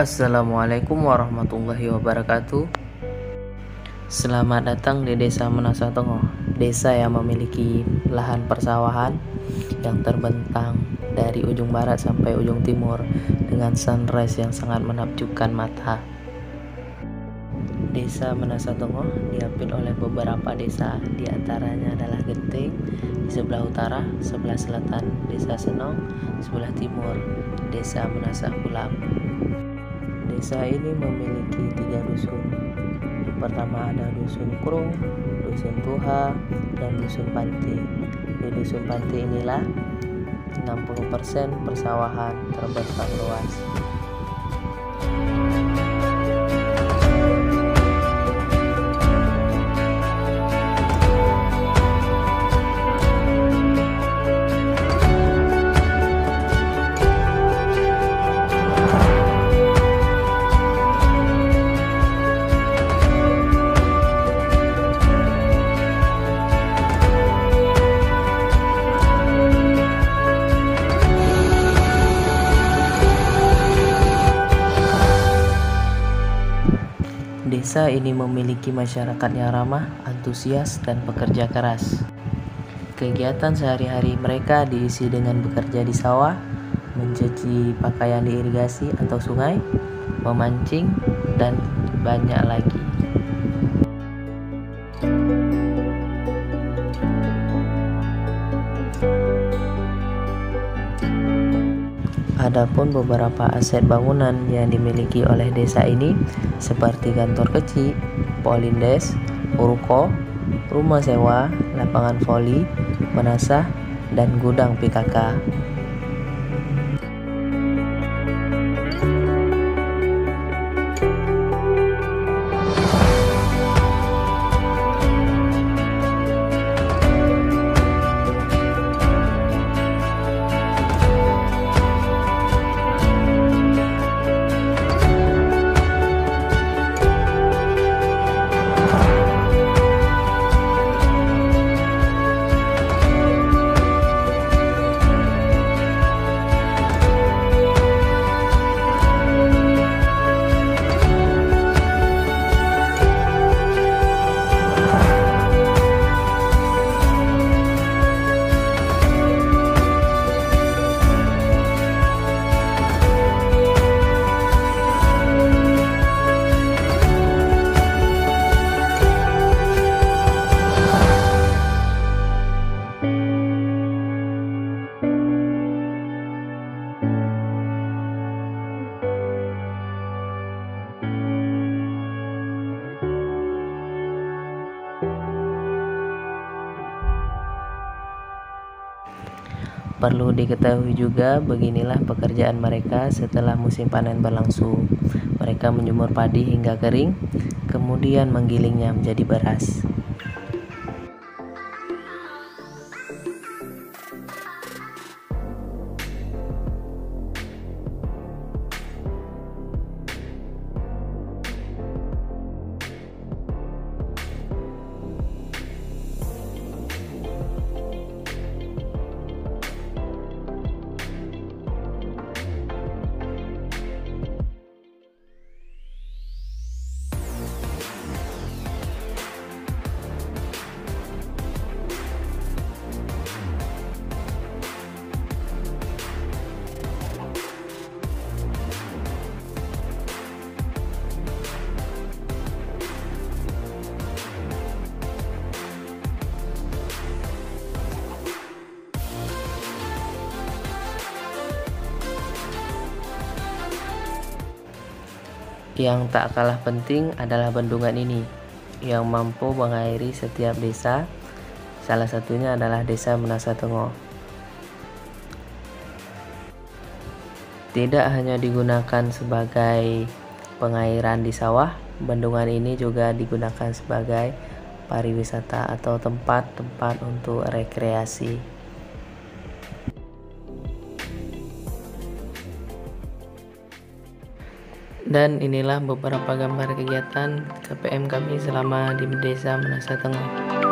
Assalamualaikum warahmatullahi wabarakatuh. Selamat datang di Desa Menasa Tengoh, desa yang memiliki lahan persawahan yang terbentang dari ujung barat sampai ujung timur dengan sunrise yang sangat menakjubkan mata. Desa Menasa Tengoh diapit oleh beberapa desa, di antaranya adalah Genting di sebelah utara, sebelah selatan Desa Senong, sebelah timur Desa Menasa Kulap. Desa ini memiliki 3 dusun. Yang pertama ada Dusun Krung, Dusun Tuha, dan Dusun Panti. Di Dusun Panti inilah 60% persawahan terbentang luas. Desa ini memiliki masyarakat yang ramah, antusias, dan pekerja keras. Kegiatan sehari-hari mereka diisi dengan bekerja di sawah, mencuci pakaian di irigasi atau sungai, memancing, dan banyak lagi. Adapun beberapa aset bangunan yang dimiliki oleh desa ini seperti kantor kecil, polindes, ruko, rumah sewa, lapangan voli, menasah, dan gudang PKK. Perlu diketahui juga, beginilah pekerjaan mereka setelah musim panen berlangsung. Mereka menjemur padi hingga kering, kemudian menggilingnya menjadi beras. Yang tak kalah penting adalah bendungan ini yang mampu mengairi setiap desa. Salah satunya adalah Desa Menasa Tengoh. Tidak hanya digunakan sebagai pengairan di sawah, bendungan ini juga digunakan sebagai pariwisata atau tempat-tempat untuk rekreasi. Dan inilah beberapa gambar kegiatan KPM kami selama di Desa Menasa Tengoh.